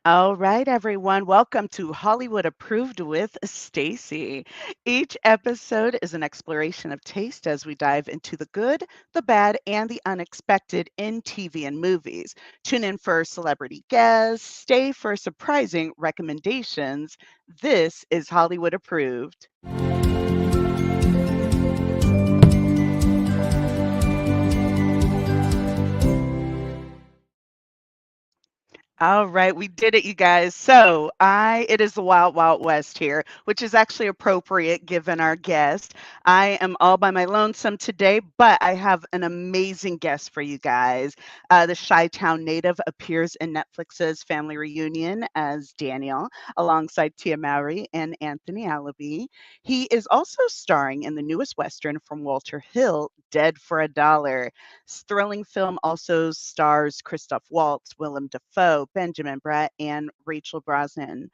All right, everyone. Welcome to Hollywood Approved with Stacey. Each episode is an exploration of taste as we dive into the good, the bad, and the unexpected in TV and movies. Tune in for celebrity guests, stay for surprising recommendations. This is Hollywood Approved. All right, we did it, you guys. It is the Wild Wild West here, which is actually appropriate given our guest. I am all by my lonesome today, but I have an amazing guest for you guys. The Chi-Town native appears in Netflix's Family Reunion as Daniel, alongside Tia Mowry and Anthony Allaby. He is also starring in the newest Western from Walter Hill, Dead for a Dollar. Thrilling film also stars Christoph Waltz, Willem Dafoe, Benjamin Bratt, and Rachel Brosnan.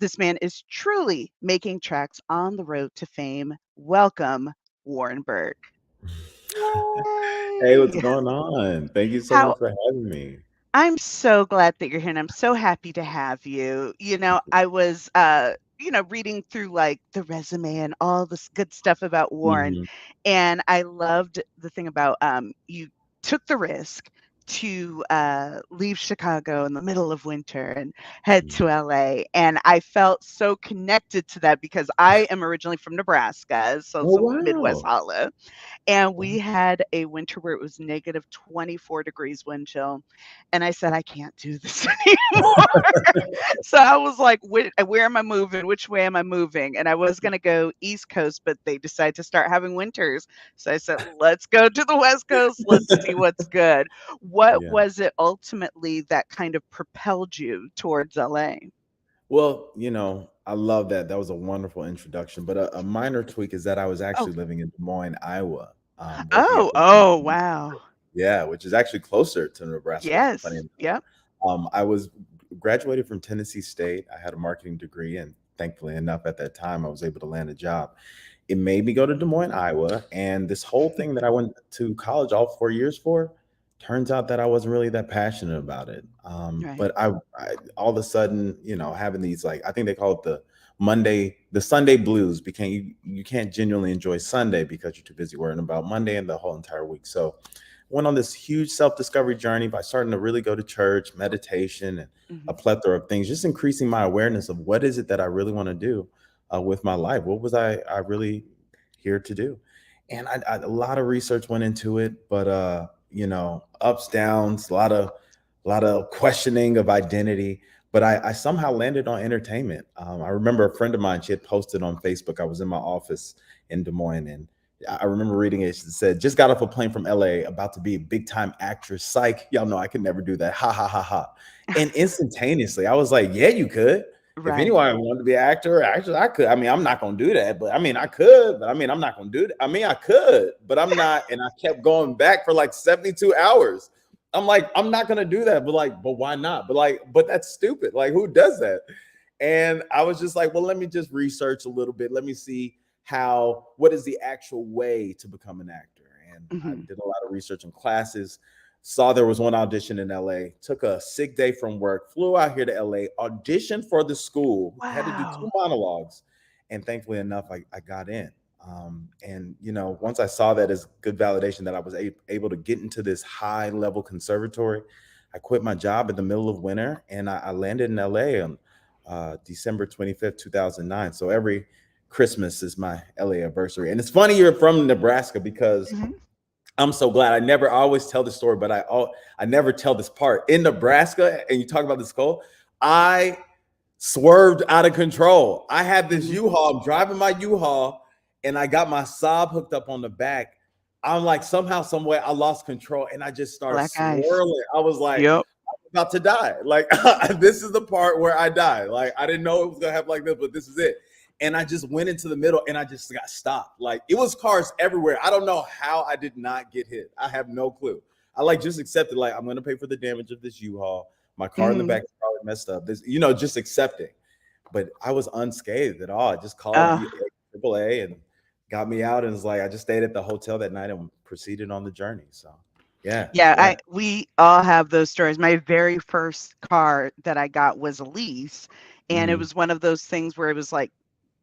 This man is truly making tracks on the road to fame. Welcome, Warren Burke. Hey, what's Yay! going on? Thank you so How much for having me. I'm so glad that you're here and I'm so happy to have you. I was reading through like the resume and all this good stuff about Warren, Mhm, and I loved the thing about you took the risk to leave Chicago in the middle of winter and head mhm. to LA. And I felt so connected to that because I am originally from Nebraska, so Oh, it's a Midwest wow. holla. And Wow. we had a winter where it was negative 24 degrees wind chill. And I said, I can't do this anymore. So I was like, where am I moving? Which way am I moving? And I was going to go East Coast, but they decided to start having winters. So I said, let's go to the West Coast. Let's see what's good. What Yeah. was it ultimately that kind of propelled you towards LA? Well, I love that. That was a wonderful introduction. But a minor tweak is that I was Oh, actually living in Des Moines, Iowa, working at oh, the oh, wow. yeah, which is actually closer to Nebraska. Funny Yes. enough. Yep. I was graduated from Tennessee State. I had a marketing degree, and thankfully enough, at that time, I was able to land a job. It made me go to Des Moines, Iowa, and this whole thing that I went to college all 4 years for, turns out that I wasn't really that passionate about it. Right. But I all of a sudden, having these like I think they call it the Sunday blues. Became you can't genuinely enjoy Sunday because you're too busy worrying about Monday and the whole entire week. So went on this huge self-discovery journey by starting to really go to church, meditation, and a Mhm. plethora of things, just increasing my awareness of what is it that I really want to do with my life. What was I really here to do? And a lot of research went into it, but ups, downs, a lot of questioning of identity. But I somehow landed on entertainment. I remember a friend of mine, she had posted on Facebook. I was in my office in Des Moines, and I remember reading it. It said, just got off a plane from LA, about to be a big time actress. Psych. Y'all know I could never do that. Ha ha ha ha. And instantaneously, I was like, yeah, you could. If Right. anyone wanted to be an actor or actress, I could. I mean, I'm not gonna do that, but I mean I could, but I mean I'm not gonna do that. I mean I could, but I'm not, and I kept going back for like 72 hours. I'm like, I'm not gonna do that, but why not? But that's stupid. Like, who does that? And I was just like, well, let me just research a little bit. Let me see what is the actual way to become an actor. And I Mhm. did a lot of research in classes, saw there was one audition in LA, took a sick day from work, flew out here to LA, auditioned for the school, had to do two Wow. monologues. And thankfully enough, I got in. And once I saw that as good validation that I was able to get into this high level conservatory, I quit my job in the middle of winter and I landed in LA on December 25th, 2009. So every Christmas is my LA anniversary. And it's funny you're from Nebraska because Mhm. I'm so glad. I always tell this story, but I never tell this part. In Nebraska, and you talk about the skull, I swerved out of control. I had this Mhm. U-Haul, I'm driving my U-Haul, and I got my Saab hooked up on the back. I'm like, somehow, some way, I lost control and I just started Black ice. swirling. I was like, Yep. about to die. Like, this is the part where I die. Like, I didn't know it was gonna happen like this, but this is it. And I just went into the middle and I just got stopped. Like, it was cars everywhere. I don't know how I did not get hit. I have no clue. I like just accepted, like, I'm gonna pay for the damage of this U-Haul. My car in the Mhm. back is probably messed up. Just accepting. But I was unscathed at all. I just called Uh, the AAA and got me out, and it's like I just stayed at the hotel that night and proceeded on the journey. So Yes, Yeah, yeah. we all have those stories. My very first car that I got was a lease, and it Mhm, was one of those things where it was like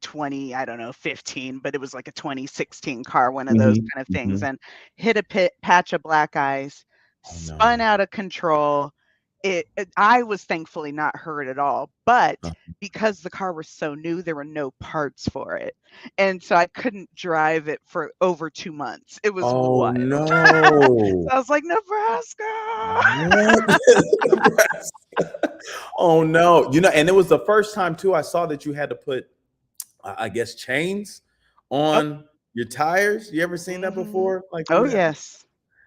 20, I don't know, 15, but it was like a 2016 car, one of those mhm, kind of things, mhm. and hit a patch of black ice, Oh, spun no. out of control. I was thankfully not hurt at all, but Uh, because the car was so new, there were no parts for it. And so I couldn't drive it for over 2 months. It was oh, wild. no. So I was like, Nebraska. What? Nebraska. Oh, no. And it was the first time too I saw that you had to put, I guess, chains Oh, on your tires. You ever seen that mhm. before? Like Oh, you had yes.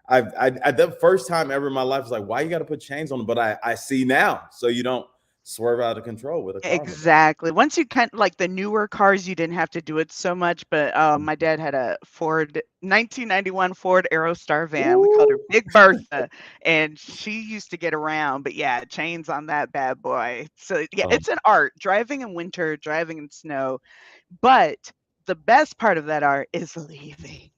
the first time ever in my life was like, why you got to put chains on them? But I see now, so you don't swerve out of control with a car with that. Exactly. Once you kind like the newer cars, you didn't have to do it so much, but, my dad had a 1991 Ford Aerostar van. We called her Ooh. Big Bertha, and she used to get around, but yeah, chains on that bad boy. So, yeah, Um, it's an art, driving in winter, driving in snow, but the best part of that art is leaving.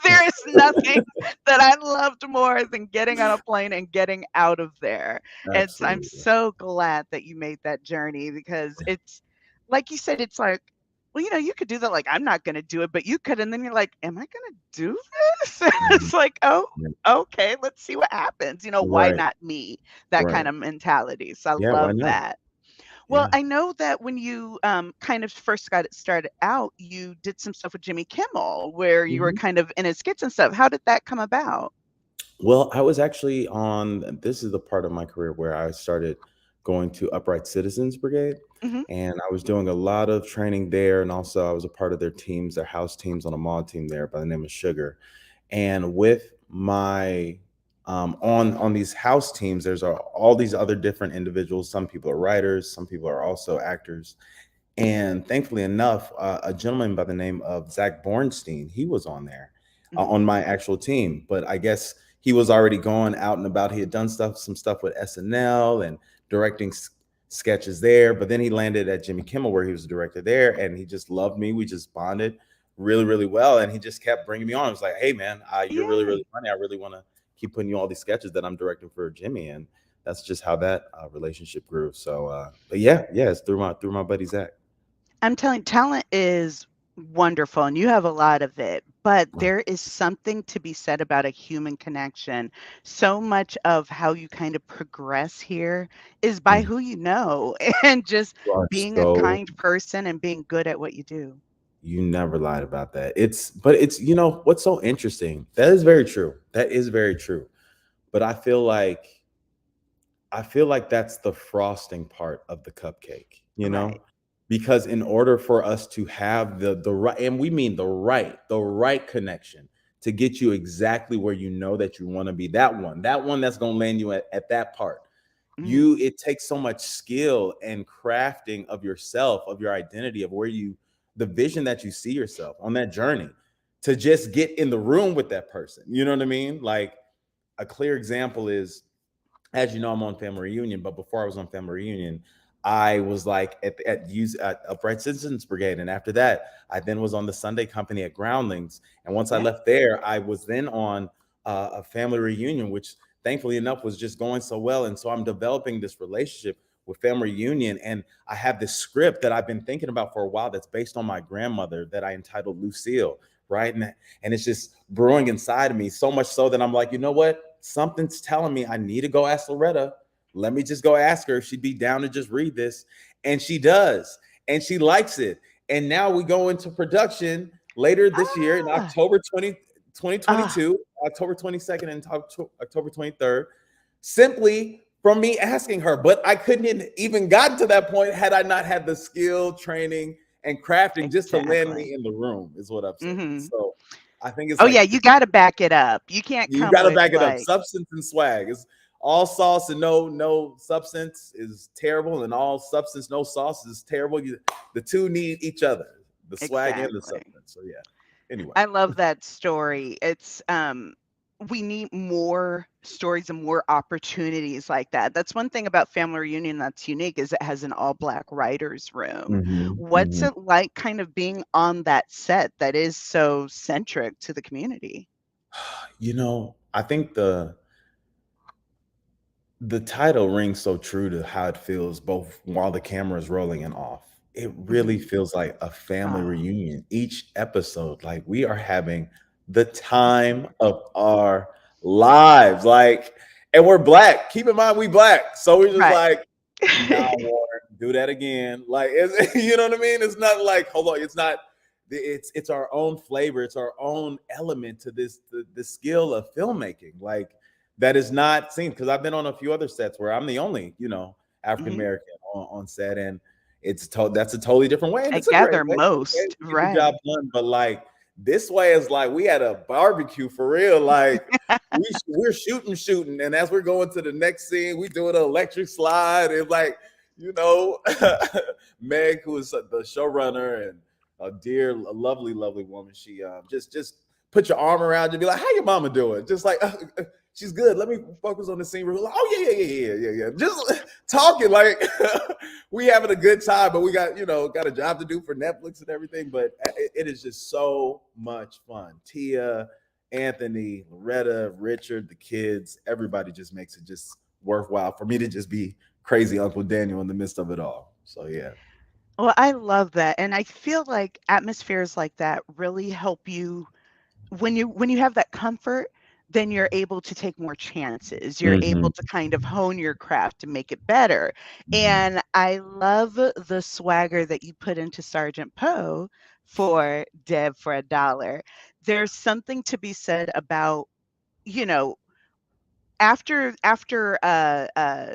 There is nothing that I loved more than getting on a plane and getting out of there. And so I'm absolutely. so glad that you made that journey because it's like you said, it's like, well, you could do that. Like, I'm not going to do it, but you could. And then you're like, am I going to do this? And Mhm. it's like, oh, Yeah. okay, let's see what happens. Why Right. not me? That kind Right. of mentality. So I Yeah. Why love not? that. Well, Yeah. I know that when you kind of first got it started out, you did some stuff with Jimmy Kimmel where you were Mhm. kind of in his skits and stuff. How did that come about? Well, I was actually on this is the part of my career where I started going to Upright Citizens Brigade, Hmm. and I was doing a lot of training there, and also I was a part of their teams, their house teams on a mod team there by the name of Sugar. And with my on these house teams, there's all these other different individuals. Some people are writers, some people are also actors, and thankfully enough, a gentleman by the name of Zach Bornstein, he was on there Hmm. on my actual team. But I guess he was already going out and about. He had done some stuff with SNL and directing sketches there. But then he landed at Jimmy Kimmel, where he was a director there, and he just loved me. We just bonded really, really well, and he just kept bringing me on. It was like, "Hey, man, you're really, really Yay. funny. I really want to keep putting you all these sketches that I'm directing for Jimmy." And that's just how that relationship grew. So, but yeah, yeah, it's through my buddy Zach. I'm telling talent is wonderful and you have a lot of it, but Wow. there is something to be said about a human connection. So much of how you kind of progress here is by Mhm. who you know and just You are being a so kind person and being good at what you do. you never lied about that. But it's what's so interesting. That is very true. That is very true. But I feel like that's the frosting part of the cupcake, Right. because in order for us to have the right, and we mean the right connection to get you exactly where you know that you want to be, that one that's going to land you at that part. Mhm. It takes so much skill and crafting of yourself, of your identity, of where you the vision that you see yourself on that journey to just get in the room with that person. You know what I mean? Like a clear example is, as you know, I'm on Family Reunion, but before I was on Family Reunion, I was like at Upright Citizens Brigade, and after that, I then was on the Sunday Company at Groundlings. And once I Yeah. left there, I was then on a Family Reunion, which thankfully enough was just going so well. And so I'm developing this relationship with Family Reunion, and I have this script that I've been thinking about for a while that's based on my grandmother that I entitled Lucille, right? And it's just brewing inside of me so much so that I'm like, you know what? Something's telling me I need to go ask Loretta. Let me just go ask her if she'd be down to just read this. And she does. And she likes it. And now we go into production later this year in Ah. October 20, Ah. 2022, October 22nd and October 23rd, simply from me asking her. But I couldn't even gotten to that point had I not had the skill, training, and crafting just to land Exactly. me in the room, is what I'm saying. Mhm. So I think it's Oh, like yeah, you gotta back it up. You can't you come got to with, back it up. like Substance and swag. It's all sauce and no substance is terrible, and all substance no sauce is terrible. The two need each other, the swag and the exactly. substance. So yeah. Anyway. I love that story. We need more stories and more opportunities like that. That's one thing about Family Reunion that's unique is it has an all black writers room. Hmm. What's Hmm. it like kind of being on that set that is so centric to the community? You know, I think the title rings so true to how it feels both while the camera is rolling and off. It really Mhm. feels like a family Oh, reunion. Each episode, like we are having the time of our lives. Like, and we're black. Keep in mind we black. So we're just right. like, nah, Warren, do that again. Like, it's, you know what I mean? It's not like, hold on, it's not. It's our own flavor. It's our own element to this the skill of filmmaking. Like that is not seen because I've been on a few other sets where I'm the only, African Mhm. American on set, and that's a totally different way, and I it's a great gather way. Okay, most, get the job right. done, but like this way is like we had a barbecue for real. Like we're shooting, and as we're going to the next scene, we do an electric slide, and like you know, Meg, who is the showrunner and a dear, a lovely, lovely woman, she just put your arm around you, and be like, "How your mama doing?" Just like she's good. Let me focus on the scene. Like, oh yeah. Just talking like we having a good time, but we got got a job to do for Netflix and everything. But it is just so much fun. Tia, Anthony, Loretta, Richard, the kids, everybody just makes it just worthwhile for me to just be crazy Uncle Daniel in the midst of it all. So yeah. Well, I love that, and I feel like atmospheres like that really help you when you have that comfort, then you're able to take more chances. You're able Hmm. to kind of hone your craft to make it better. Hmm. And I love the swagger that you put into Sergeant Poe for Deb for a Dollar. There's something to be said about, you know, after the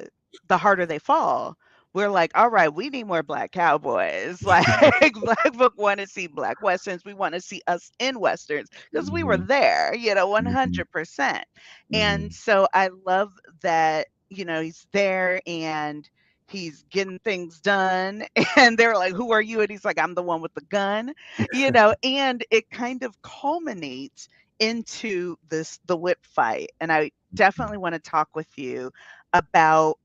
harder they fall, we're like, all right, we need more black cowboys. Like black folk want to see black westerns. We want to see us in westerns because we were Hmm. there, Hmm. 100%. And Hmm. so I love that, he's there and he's getting things done. And they're like, who are you? And he's like, I'm the one with the gun, and it kind of culminates into the whip fight. And I definitely want to talk with you about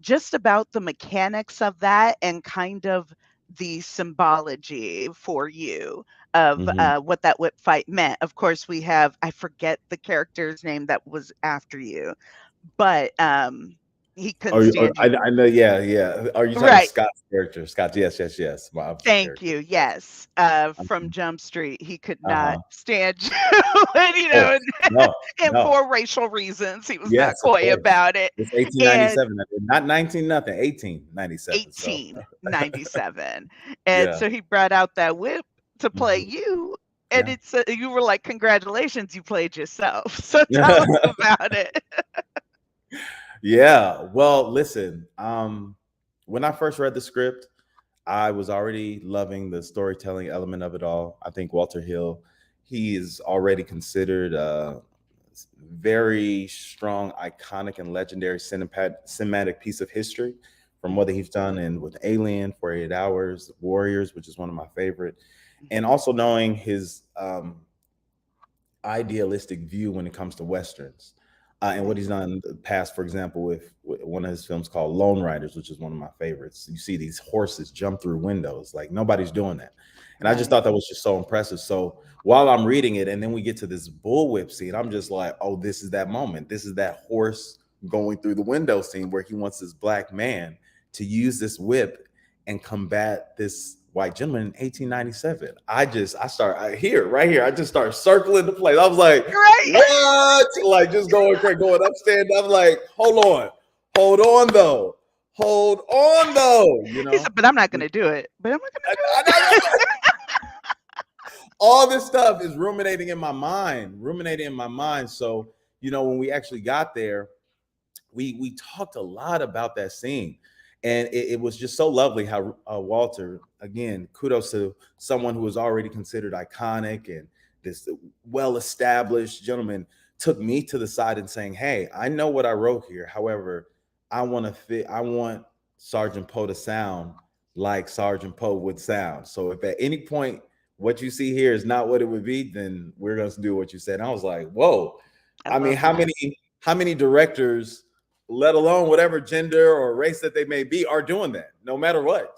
just about the mechanics of that and kind of the symbology for you of Hmm. what that whip fight meant. Of course, we have, I forget the character's name that was after you, but he couldn't stand you. I know, yeah, yeah. Are you talking Right. Scott's character? Scott, yes, yes, yes. My opposite Thank character. you. Yes. Yes. From Jump Street, he could not Uh-huh. stand you. And, Oh, no, and no. for racial reasons, he was not Yes, of coy course. about it. It's And 1897, not 19 nothing, 1897. So 1897. And yeah. so he brought out that whip to play Mhm. you. And Yeah. it's you were like, congratulations, you played yourself. So tell us about it. Yeah. Well, listen, when I first read the script, I was already loving the storytelling element of it all. I think Walter Hill, he is already considered a very strong, iconic, and legendary cinematic piece of history from what Mhm. he's done in with Alien, 48 Hours, Warriors, which is one of my favorite, and also knowing his idealistic view when it comes to westerns. And what he's Mhm. done in the past, for example, with one of his films called Lone Riders, which is one of my favorites. You see these horses jump through windows, like nobody's doing that. And I just Right. thought that was just so impressive. So while I'm reading it, and then we get to this bullwhip scene, I'm just like, oh, this is that moment. This is that horse going through the window scene where he wants this black man to use this whip and combat this white gentleman in 1897. Here, right here. I just start circling the place. I was like, Right. what? Like just going crazy, going up, stand up. Like, hold on though, hold on though. He said, but I'm not going to do it. But I'm not going I, to do I, it. all this stuff is ruminating in my mind. So when we actually got there, we talked a lot about that scene, and it was just so lovely how Walter, again, kudos to someone who was already considered iconic and this well-established gentleman, took me to the side and saying, hey, I know what I wrote here, however, I want Sergeant Poe to sound like Sergeant Poe would sound. So if at any point what you see here is not what it would be, then we're going to do what you said. And I was like, whoa. I I mean, love that. how many directors, let alone whatever gender or race that they may be, are doing that, no matter what,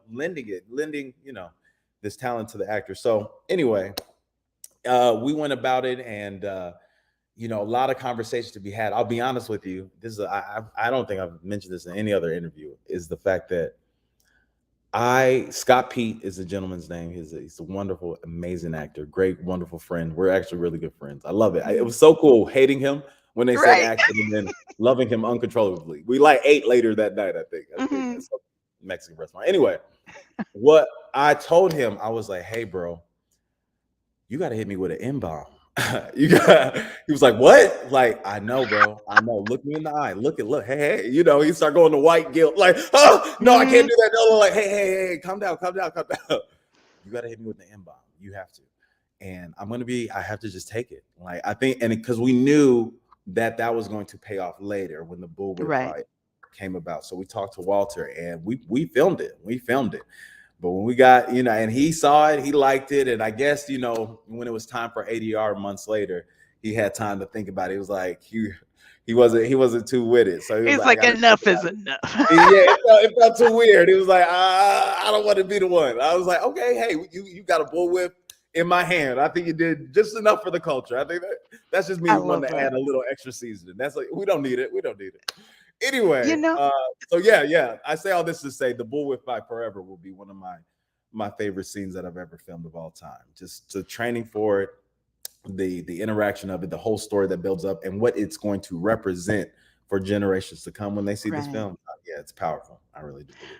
lending, this talent to the actor. So anyway, we went about it, and a lot of conversations to be had. I'll be honest with you. This is I don't think I've mentioned this in any other interview. Is the fact that Scott Pete is the gentleman's name. He's a wonderful, amazing actor, great, wonderful friend. We're actually really good friends. I love it. It Mhm. was so cool hating him when they said Right. action and then loving him uncontrollably. We like ate later that night, I think, at Mhm. some Mexican restaurant. Anyway, what I told him, I was like, hey, bro, you got to hit me with an M bomb. He was like, what? Like, I know, bro. I know. Look me in the eye. Look. Hey, hey. He start going to white guilt. Like, oh, no, I can't Mhm. do that. No, like, hey, calm down, calm down, calm down. You got to hit me with the M bomb. You have to. And I have to just take it. Like, I think, and because we knew that was going to pay off later when the bullwhip Right. fight came about. So we talked to Walter and we filmed it. We filmed it. But when we got, and he saw it, he liked it. And I guess, when it was time for ADR months later, he had time to think about it. He was like, he wasn't too with it. So he was He's like, I like, got to think enough is about it. enough. Yeah, it felt too weird. He was like, I don't want to be the one. I was like, okay, hey, you got a bullwhip in my hand. I think you did just enough for the culture. I think that's just me I wanting love to it. add a little extra seasoning. That's like, we don't need it. We don't need it. Anyway, You know, so yeah. I say all this to say the bullwhip fight forever will be one of my favorite scenes that I've ever filmed of all time. Just the training for it, the interaction of it, the whole story that builds up, and what it's going to represent for generations to come when they see this right. film. Yeah, it's powerful. I really do believe.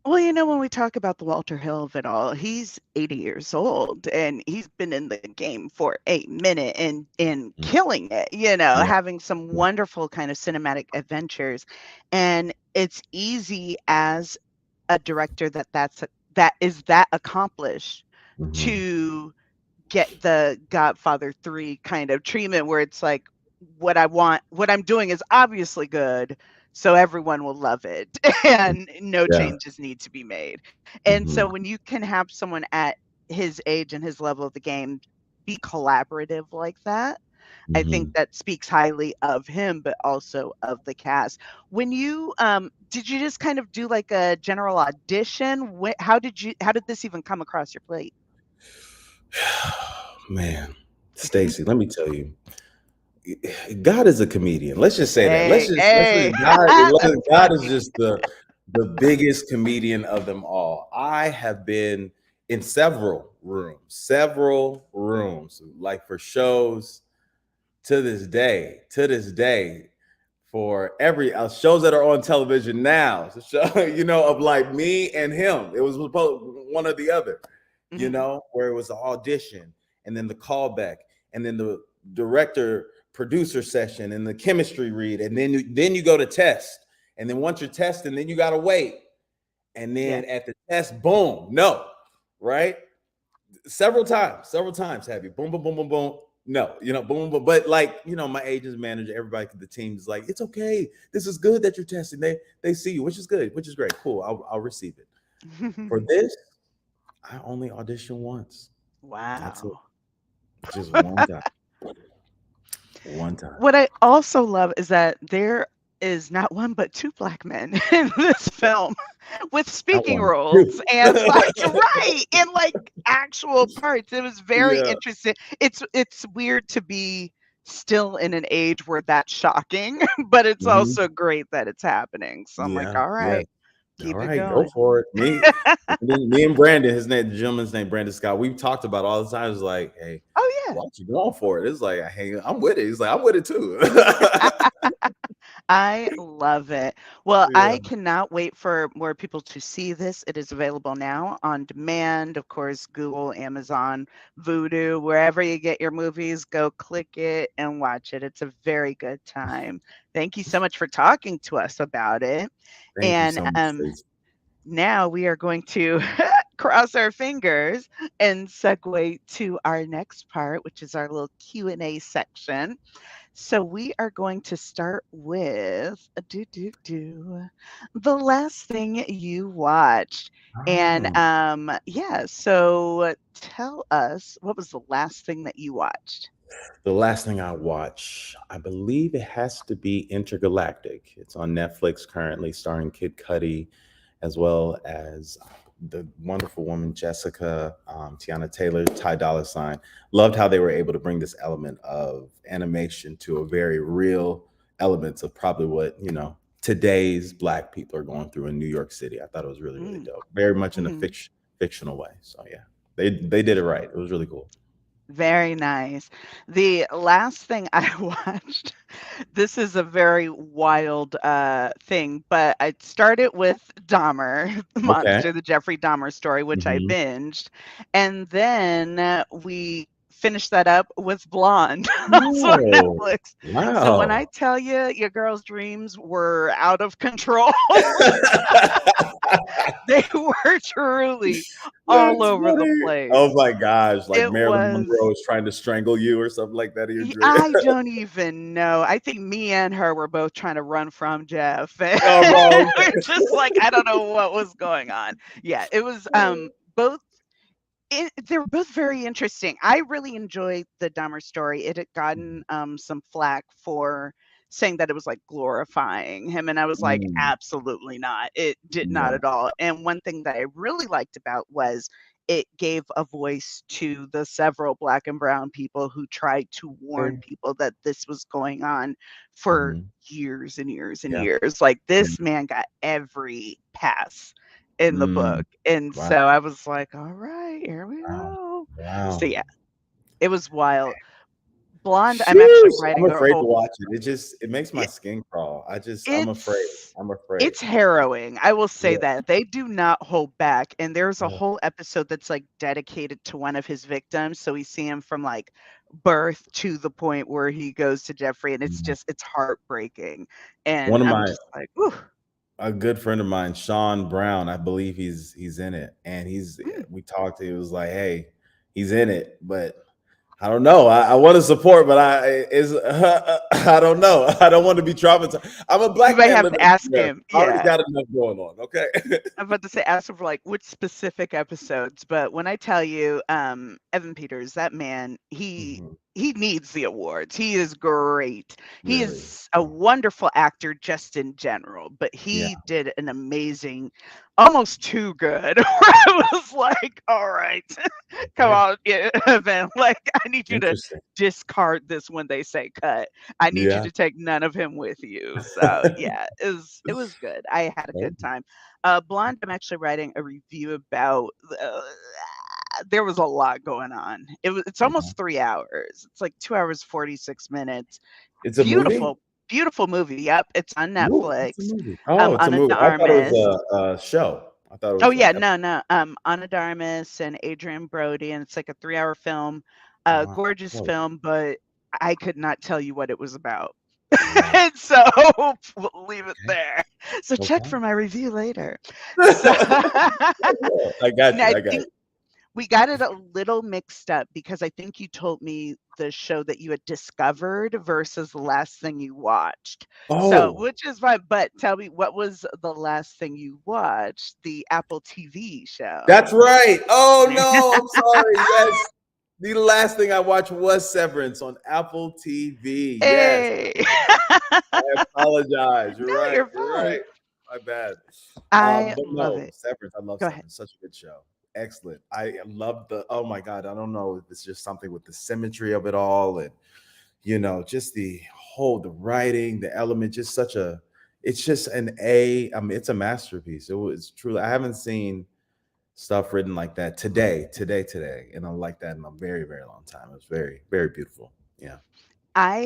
Well, when we talk about the Walter Hill of it all, he's 80 years old and he's been in the game for a minute and Yeah. killing it, Yeah. having some Yeah. wonderful kind of cinematic adventures. And it's easy as a director that is that accomplished Mm-hmm. to get the Godfather 3 kind of treatment where it's like, what I'm doing is obviously good, so everyone will love it, and no Yeah. changes need to be made. And Mm-hmm. so when you can have someone at his age and his level of the game be collaborative like that, I think Mm-hmm. that speaks highly of him, but also of the cast. When did you just kind of do like a general audition? How did this even come across your plate? Man, Stacey, let me tell you, God is a comedian. Let's just say that. Hey, Let's hey, just that's God is funny. just the biggest comedian of them all. I have been in several rooms, like for shows to this day, for every shows that are on television now, the show, of like me and him. It was one or the other, Mhm. where it was the audition and then the callback and then the director producer session and the chemistry read and then you go to test and then once you're testing, then you gotta wait and then Yes. at the test, boom, no, right? Several times have you boom, boom, boom, boom, boom. No, boom, boom, boom. But like, my agents, manager, everybody, the team is like, it's okay. This is good that you're testing. They see you, which is good, which is great. Cool. I'll receive it. For this, I only auditioned once. That's it. Wow. Just one time. One time. What I also love is that there is not one but 2 black men in this Yeah, film with not speaking one, two. roles and, like right, in, like, actual parts. It was very Yeah. interesting. It's weird to be still in an age where that's shocking, but it's Mhm. also great that it's happening. So I'm like, Yeah. Yeah. "Alright, All keep it right, go going." for it. Me and Brandon, the gentleman's name Brandon Scott. We've talked about all the time. It's like, hey, Oh, yeah. why don't you going for it? It's like, hey, I'm with it. He's like, I'm with it too. I love it. Well, Yeah. I cannot wait for more people to see this. It is available now on demand, of course, Google, Amazon, Vudu, wherever you get your movies, go click it and watch it. It's a very good time. Thank you so much for talking to us about it. Thank you And so much, Stacey. now we are going to cross our fingers and segue to our next part, which is our little Q&A section. So we are going to start with the last thing you watched. And Oh, yeah, so tell us what was the last thing that you watched? the last thing I watch, I believe it has to be Intergalactic. It's on Netflix currently, starring Kid Cudi, as well as the wonderful woman Jessica, Tiana Taylor, Ty Dolla Sign. Loved how they were able to bring this element of animation to a very real elements of probably what today's Black people are going through in New York City. I thought it was really really Mm, dope. Very much in a mhm. fictional way. So yeah, they did it right. It was really cool. Very nice. The last thing I watched, this is a very wild thing, but I started with Dahmer, the Okay. monster, the Jeffrey Dahmer story, which I Hmm. binged, and then we finished that up with Blonde, also on Oh, Netflix. So when I wow. tell you your girl's dreams were out of control, they were truly all That's over the funny. Oh place. my gosh, like It Marilyn was Monroe is trying to strangle you or something like that in your dream. I don't even know. I think me and her were both trying to run from Jeff. Oh, bro. We're just like, I don't know what was going on. Yeah, it was both they were both very interesting. I really enjoyed the Dahmer story. It had gotten some flack for saying that it was like glorifying him, and I was like, Mm, absolutely not. It did not right. at all. And one thing that I really liked about was it gave a voice to the several black and brown people who tried to warn Okay. people that this was going on for Mhm. years and years and Yeah. years. Like Yeah. this man got every pass in the Mm, book. And wow. so I was like, "All right, here we Wow. go." So, Wow. yeah, it was wild. Blonde, I'm actually Sheesh. I'm writing a afraid whole to watch it. It makes my yeah, skin crawl. I'm afraid. it's I'm afraid. it's harrowing, I will say Yeah. that. They do not hold back, and there's a Yeah. whole episode that's, like, dedicated to one of his victims, so we see him from, like, birth to the point where he goes to Jeffrey, and Mhm. it's heartbreaking, One and of I'm my just like, "Ooh, a good friend of mine, Sean Brown, I believe he's in it, and mm." we talked. He was like, "Hey, he's in it, but I don't know. I want to support, but I don't know. I don't want to be traumatized. I'm a You black may man have living to in ask America. him. I already Yeah. got enough going on. Okay." I'm about to say ask him for like which specific episodes, but when I tell you, Evan Peters, that man, Mhm. he needs the awards. He is great. He Really? is a wonderful actor just in general, but Yeah. he did an amazing, almost too good. Where I was like, all right, come Okay. on, yeah, Evan. Like, I need you to Interesting. discard this when they say cut. I need you Yeah. to take none of him with you. So yeah, it was good. I had a good time. Blonde, I'm actually writing a review about. There was a lot going on. It's Yeah. almost 3 hours. It's like 2 hours 46 minutes. It's a movie. Beautiful, beautiful movie. Yep, it's on Ooh, it's a Netflix. movie. Oh, it's a Ana movie. I thought it Armas. was a show. I thought it Oh was yeah, a. no, no. Ana Darmus and Adrian Brody, and it's like a 3 hour film. Wow. Gorgeous Oh, film, but I could not tell you what it was about. wow. And so we'll leave it Okay. there. So check Okay. for my review later. So I got now you. I I got think we got it a little mixed up because I think you told me the show that you had discovered versus the last thing you watched. So, Oh, which is fine, but tell me what was the last thing you watched? The Apple TV show. that's right. Oh no, I'm sorry. Yes. The last thing I watched was Severance on Apple TV. Yes. Hey. I apologize. You're No, right. you're You're fine. right. My bad. I But love no, it. Severance. I love Go ahead. Severance. Such a good show. Excellent. I love the. Oh my god. I don't know if it's just something with the symmetry of it all, and just the writing, the element, just such a. It's just an A. I mean, it's a masterpiece. It was truly. I haven't seen stuff written like that today, and I like that in a very, very long time. It was very, very beautiful. Yeah. I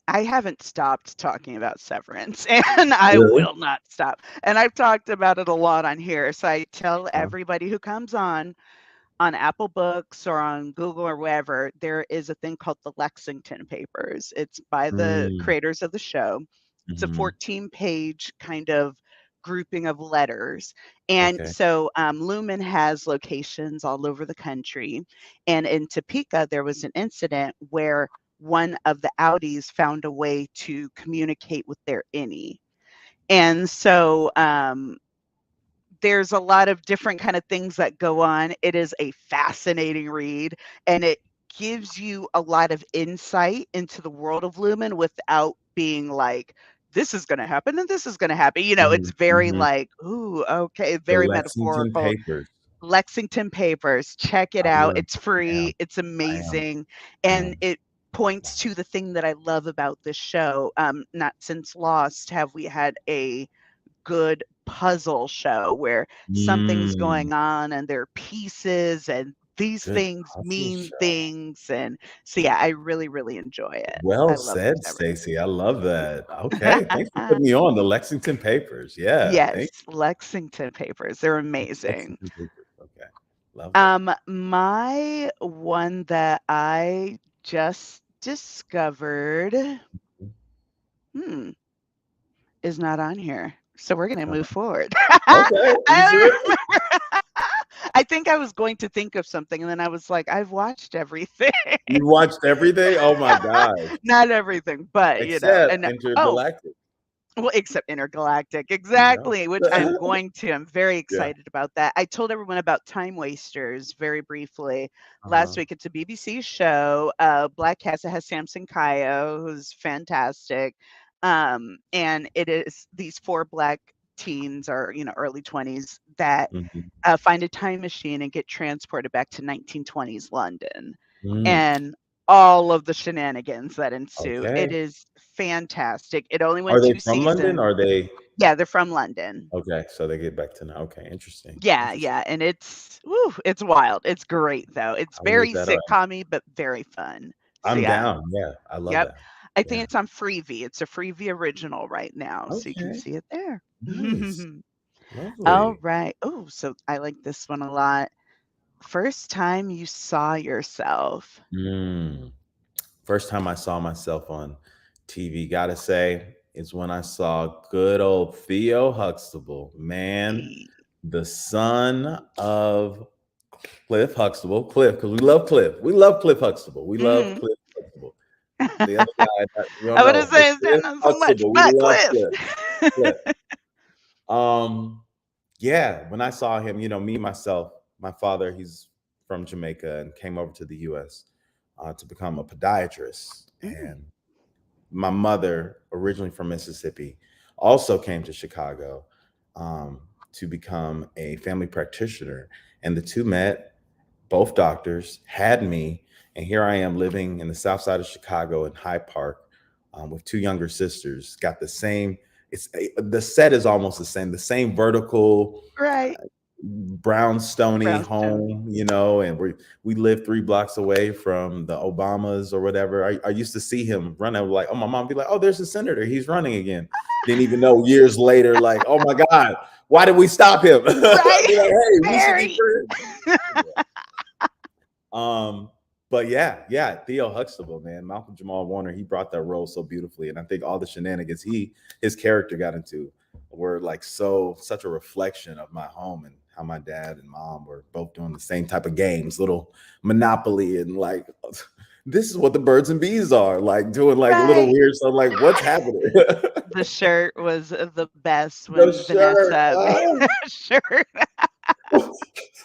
haven't stopped talking about Severance, and I Really? will not stop. And I've talked about it a lot on here. So I tell Uh, everybody who comes on Apple Books or on Google or wherever, there is a thing called the Lexington Papers. It's by the mm, creators of the show. It's a mhm. 14-page kind of grouping of letters. And Okay. so Lumen has locations all over the country. And in Topeka, there was an incident where one of the Audis found a way to communicate with their innie. And so there's a lot of different kind of things that go on. It is a fascinating read, and it gives you a lot of insight into the world of Lumen without being like this is gonna happen and this is gonna happen. It's Mhm, very mhm. like, ooh, okay, The very Lexington metaphorical. Papers. Lexington Papers, check it I out. am. It's I am. free, it's I am. amazing, I and am. it points to the thing that I love about this show. Not since Lost have we had a good puzzle show where something's Mm, going on and there are pieces and these good things puzzle mean show. things, and so, yeah, I really, really enjoy it. Well I love said, this Stacey. I love that. Okay, thanks for putting me on the Lexington Papers. Yeah, Yes, thank Lexington Papers, they're you. amazing. Lexington Papers. Okay, love it. My one that I just discovered, hmm, is not on here. So we're gonna move forward. Okay, I you don't sure? remember. I think I was going to think of something, and then I was like, "I've watched everything." You watched everything? Oh my gosh. Not everything, but, Except and oh, Intergalactic. well, except Intergalactic, No. exactly, which I'm very Yeah. excited about that. I told everyone about Time Wasters very briefly last Uh-huh. week. It's a BBC show, Black Cast. It has Samson Kayo, who's fantastic, and it is these 4 Black teens or, early 20s that, Mhm. find a time machine and get transported back to 1920s London, Mm. and all of the shenanigans that ensue. It Okay. is fantastic. It only Are went they 2 from London? seasons. Are they Yeah, they're from London. okay, so they get back to now. Okay, interesting. Yeah, Interesting. yeah, and it's wild. It's great though. It's I'll look very that up. sitcom-y, but very fun. So I'm yeah, down. Yeah, I love yep. that. I think Yeah. it's on Freevee. It's a Freevee original right now, so you can Okay. see it there. Nice. All Lovely. right. Oh, so I like this one a lot. First time you saw yourself. Mm. First time I saw myself on TV, gotta say, is when I saw good old Theo Huxtable. Man, Eh, the son of Cliff Huxtable. Cliff, because we love Cliff. We love Cliff Huxtable. We love mhm. Cliff Huxtable. The other guy, we don't I wouldn't know, but say it's Cliff not so much, Huxtable. We but love Cliff. Cliff. Cliff. Um, yeah, when I saw him, me myself, my father, he's from Jamaica and came over to the U.S. To become a podiatrist, Mm, and my mother, originally from Mississippi, also came to Chicago um, to become a family practitioner, and the two met. Both doctors had me, and here I am living in the South Side of Chicago in Hyde Park with two younger sisters. Got the same. The set is almost the same vertical right. brownstony Brownstone. home, and we live 3 blocks away from the Obamas or whatever. I used to see him run. I was like, oh, my mom be like, oh, there's the senator. He's running again. Didn't even know years later, like, oh my God, why did we stop him? I'd Right. be like, hey, we should be Very. friends. Um, but yeah, Theo Huxtable, man, Malcolm Jamal Warner, he brought that role so beautifully, and I think all the shenanigans his character got into were like such a reflection of my home and how my dad and mom were both doing the same type of games, little Monopoly, and like this is what the birds and bees are like doing, like little Right. weird stuff, like what's happening. The shirt was the best The when shirt, Vanessa made the shirt.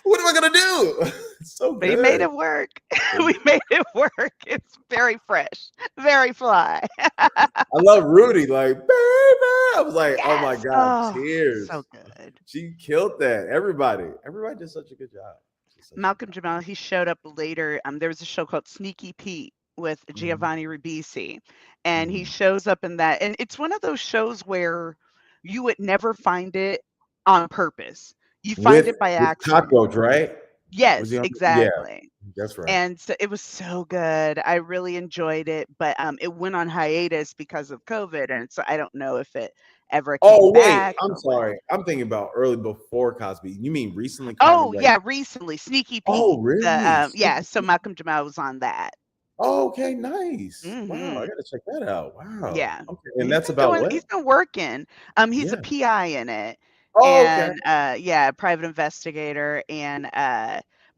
what am I gonna do? It's so We made good. it work. We made it work. It's very fresh, very fly. I love Rudy, like, baby. I was like, oh my Yes. God, Oh, so tears. good. She killed that. Everybody did such a good job. Just such a good Malcolm Jamal, he showed up later. There was a show called Sneaky Pete with job. Hmm. Giovanni Ribisi, and he Hmm. shows up in that. And it's one of those shows where you would never find it on purpose. You find With it by with accident. Cockroach, right? Was he Yes, on? Yeah, exactly. that's right. And so it was so good. I really enjoyed it, but it went on hiatus because of COVID, and so I don't know if it ever came Oh wait, back I'm or what. sorry. I'm thinking about early before Cosby. You mean recently, kind of Oh like? yeah, recently Sneaky Oh Pete. really? Yeah, so Malcolm Jamal was on that. Oh, okay, nice. Wow, I Mhm. gotta check that out. Wow. Yeah. Okay, And and that's about he's what? been working. He's a Yeah. PI in it. Oh, okay. And yeah, private investigator and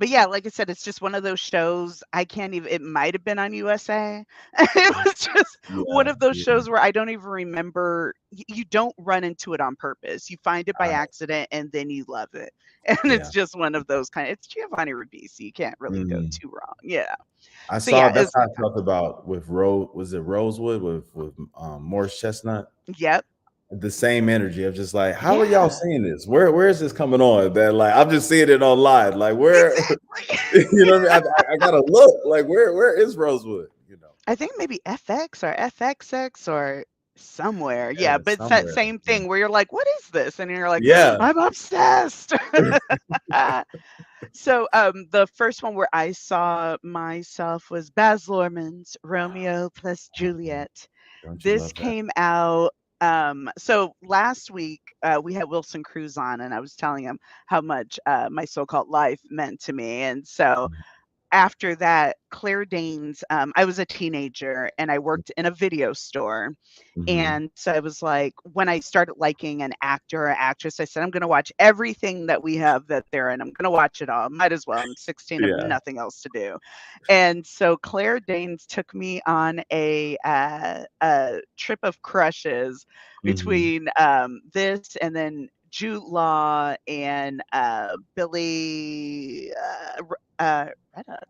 But yeah, like I said, it's just one of those shows I can't even it might have been on USA. It was just one Yeah, of those yeah. shows where I don't even remember you don't run into it on purpose. You find it by Uh, accident and then you love it. And it's yeah. just one of those kind of it's Giovanni Ribisi. You can't really go Mhm. too wrong. Yeah. I So saw yeah, that's it's how I felt about with was it Rosewood with Morris Chestnut? yep. The same energy of just like, how are y'all Yeah. seeing this? Where is this coming on? That like I'm just seeing it online. Like where Exactly. you know what I mean? I gotta look. Like where is Rosewood? You know. I think maybe FX or FXX or somewhere. Yeah, Yeah, but it's that somewhere. same Yeah. thing where you're like, "What is this?" And you're like, Yeah. "I'm obsessed." So, the first one where I saw myself was Baz Luhrmann's Romeo plus Juliet. Don't you This love that? came out, so last week, we had Wilson Cruz on, and I was telling him how much, My So-Called Life meant to me, and so after that, Claire Danes, I was a teenager and I worked in a video store. Mm-hmm. And so I was like, when I started liking an actor or actress, I said, I'm going to watch everything that we have that they're in. I'm going to watch it all. Might as well. I'm 16, I have Yeah. nothing else to do. And so Claire Danes took me on a trip of crushes Mm-hmm. between this and then Jude Law and Billy Crudup,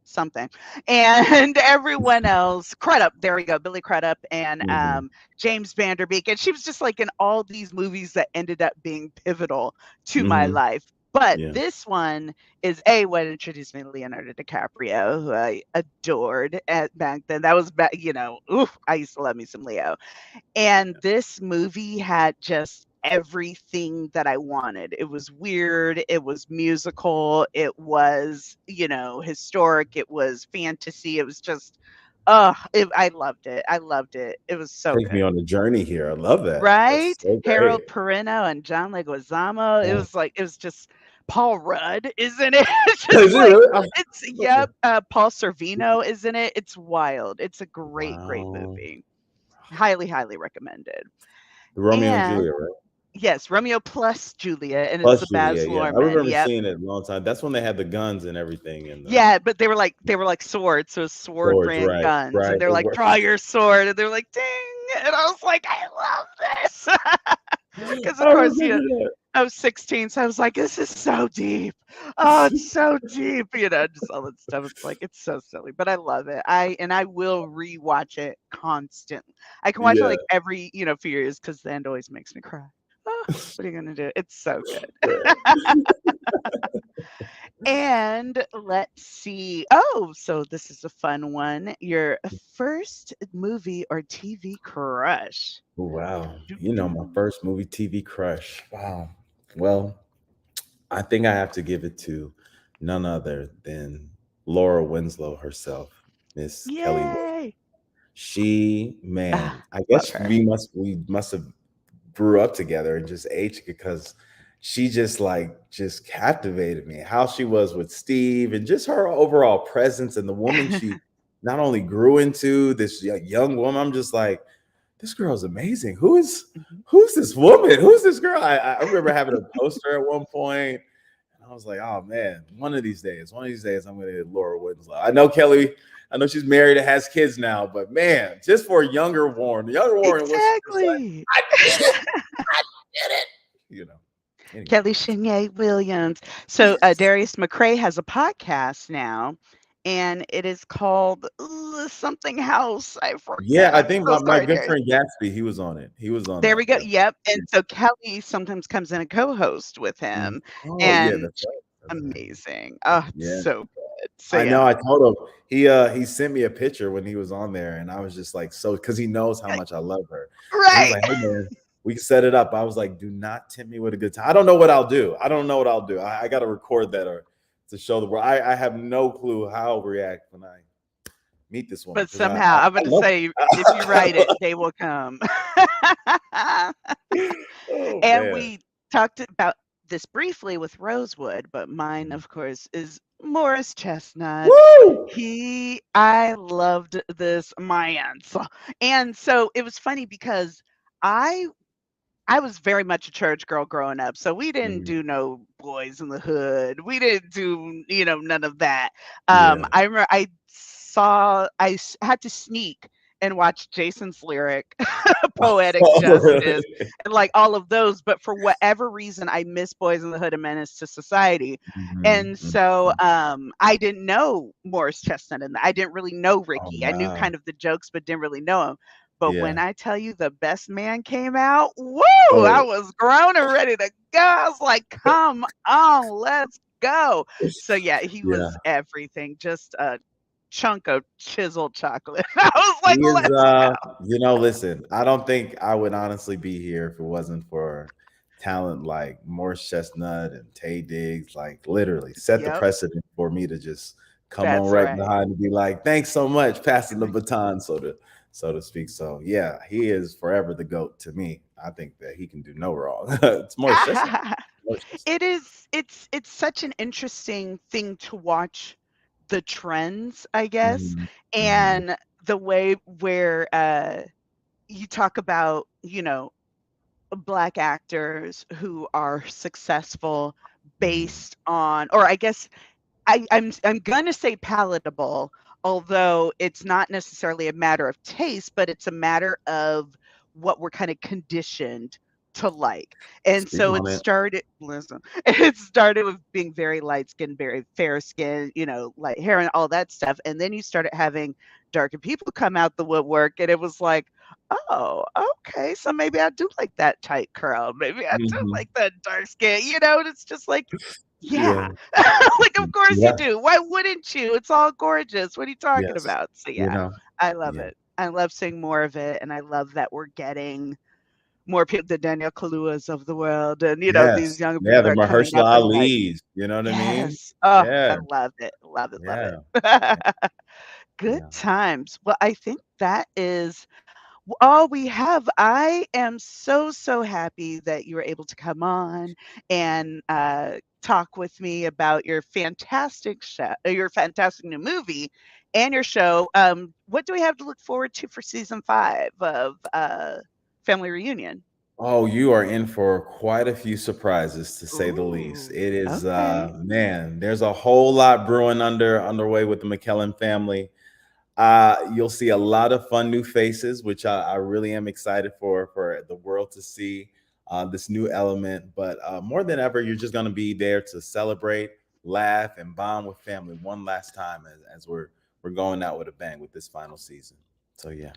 something, and everyone else. Crudup, there we go, Billy Crudup, and Mm-hmm. James Vanderbeek, and she was just like in all these movies that ended up being pivotal to my Mm-hmm. life. But Yeah. this one is a what introduced me to Leonardo DiCaprio, who I adored at back then. That was back, oof, I used to love me some Leo. And this movie had just everything that I wanted. It was weird, it was musical, it was, historic, it was fantasy, it was just I loved it. I loved it. It was so Take me good. on a journey here. I love that. That's Right? so Harold great. Perrineau and John Leguizamo. Yeah. It was just Paul Rudd is in it. It's just Is it like really? it's yep. Paul Sorvino is in it. It's wild. It's a great, great Wow. movie. Highly, highly recommended. The Romeo and And Juliet, right? yes, Romeo plus Juliet, and it's Plus the Baz Juliet, yeah. I Luhrmann. remember Yep. seeing it a long time. That's when they had the guns and everything and the Yeah, but they were like swords, so sword swords, brand right, guns, and right. they're They like, were "Draw your sword," and they're like, "Ding!" And I was like, "I love this," because of I course, remember that. I was 16, so I was like, "This is so deep. Oh, it's so deep," just all that stuff. It's like it's so silly, but I love it. I will rewatch it constantly. I can watch it Yeah. like every few years because the end always makes me cry. Oh, what are you gonna do? It's so good. And let's see. Oh, so this is a fun one. Your first movie or TV crush. Wow. Doo, You know, my doo. first movie TV crush. Wow. Well, I think I have to give it to none other than Laura Winslow herself, Miss Kelly. Yay! She, man, Ah, I love guess her. we must have grew up together and just aged because she just like just captivated me. How she was with Steve and just her overall presence and the woman she not only grew into this young woman. I'm just like, this girl's amazing. Mhm. Who's this woman? Who's this girl? I remember having a poster at one point, and I was like, oh man, one of these days, I'm gonna get Laura Winslow. I know Kelly. I know she's married and has kids now, but man, just for younger Warren was just like, Exactly. I did it, I did it. You know. Anyway, Kelly Chenier Williams. So Darius McCrae has a podcast now, and it is called something House. I yeah, forget. I I'm think so my sorry, good Darius. friend Gatsby, he was on it. He was on There that. we go. Yep. And so Kelly sometimes comes in and co-host with Mhm. him, Oh yeah, and that's right. That's right. amazing. Oh, it's Yeah. so good. So I know. yeah. I told him he sent me a picture when he was on there, and I was just like, so because he knows how much I love her, and he was Right. like, hey man, we can set it up. I was like, do not tempt me with a good time. I don't know what I'll do. I don't know what I'll do. I got to record that or to show the world. I have no clue how I'll react when I meet this woman But because somehow I'm I gonna love. say if you write it, they will come. Oh And man. we talked about this briefly with Rosewood, but mine, of course, is Morris Chestnut. Woo! I loved this man. And so it was funny because I I was very much a church girl growing up, so we didn't Mhm. do no Boys in the Hood. We didn't do, none of that. Yeah. I remember had to sneak and watch Jason's Lyric, Poetic Oh, Justice, really? and like all of those. But for whatever reason, I missed Boys in the Hood and Menace to Society. Mhm, And so mhm. I didn't know Morris Chestnut, and I didn't really know Oh, Ricky. I knew wow. kind of the jokes, but didn't really know him. But when Yeah. I tell you the best man came out, woo! I Oh, was grown and ready to go. I was like, come on, let's go. So yeah, he was yeah. everything. Just a chunk of chiseled chocolate. I was like, He is, let's go. listen, I don't think I would honestly be here if it wasn't for talent like Morris Chestnut and Tay Diggs, like literally set the Yep, precedent for me to just come on that's right right. behind and be like, thanks so much, passing the baton, so to speak. So yeah, he is forever the GOAT to me. I think that he can do no wrong. It's Morris Chestnut. Morris Chestnut. It is it's such an interesting thing to watch the trends, I guess, Mhm, mhm, and the way where you talk about, black actors who are successful mhm. based on, or I guess I'm gonna say palatable, although it's not necessarily a matter of taste, but it's a matter of what we're kind of conditioned to like. And Speak so on it. it started with being very light skinned, very fair skinned, light hair and all that stuff. And then you started having darker people come out the woodwork, and it was like, oh, okay, so maybe I do like that tight curl. Maybe I do Mhm. like that dark skin, and it's just like, yeah. Yeah. Like, of course you Yeah. do. Why wouldn't you? It's all gorgeous. What are you talking Yes. about? So, You yeah, know? I love Yeah. it. I love seeing more of it, and I love that we're getting more people, the Daniel Kaluuya's of the world, and, these Yes. younger Yeah, people the are coming Mahershala up and like, Ali's, you know what I mean? yes. Oh, Yeah. I love it. Love it. Love Yeah. it. Good Yeah. times. Well, I think that is all we have. I am so, so happy that you were able to come on and talk with me about your fantastic show, your fantastic new movie, and your show. What do we have to look forward to for season 5 of Family Reunion? Oh, you are in for quite a few surprises to say the least. Ooh, It is okay. man, there's a whole lot brewing underway with the McKellen family. You'll see a lot of fun new faces, which I really am excited for the world to see this new element. But more than ever, you're just going to be there to celebrate, laugh, and bond with family one last time as we're going out with a bang with this final season. So yeah.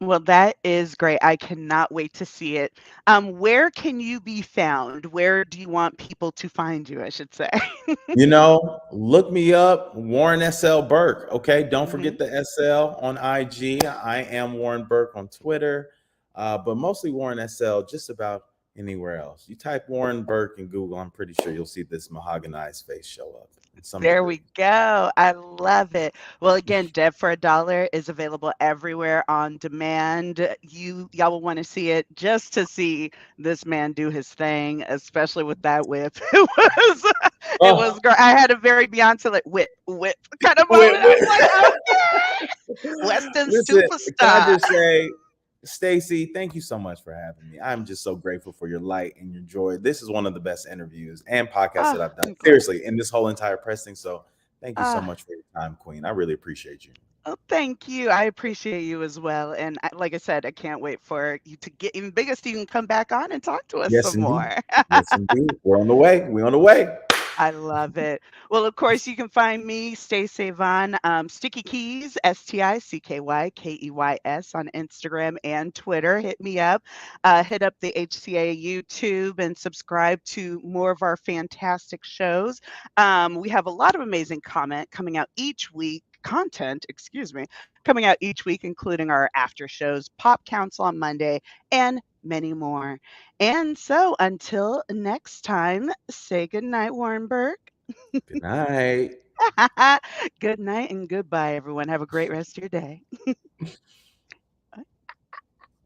Well, that is great. I cannot wait to see it. Where can you be found? Where do you want people to find you, I should say? Look me up, Warren SL Burke. Okay, don't Hmm. forget the SL on IG. I am Warren Burke on Twitter, but mostly Warren SL. Just about anywhere else. You type Warren Burke in Google, I'm pretty sure you'll see this mahoganized face show up in some There degree. we go. I love it. Well, again, Dead for a Dollar is available everywhere on demand. Y'all will want to see it just to see this man do his thing, especially with that whip. It was Oh, great. I had a very Beyonce like whip kind of wait, moment. I wait. was like, okay, Weston Listen, can I superstar. just say, Stacey, thank you so much for having me. I'm just so grateful for your light and your joy. This is one of the best interviews and podcasts that Oh, I've done, I'm glad. seriously, in this whole entire pressing. So thank you so Ah, much for your time, Queen. I really appreciate you. oh, thank you. I appreciate you as well. And like I said, I can't wait for you to get even bigger so you can come back on and talk to us Yes, some indeed. more. Yes, indeed. We're on the way. We're on the way. I love it. Well, of course, you can find me, Stacey Yvonne, Sticky Keys, STICKYKEYS on Instagram and Twitter. Hit me up. Hit up the HCA YouTube and subscribe to more of our fantastic shows. We have a lot of amazing content, excuse me, coming out each week, including our after shows, Pop Council on Monday, and many more. And so until next time, say good night, Warren Burke. Good night. Good night and goodbye, everyone. Have a great rest of your day.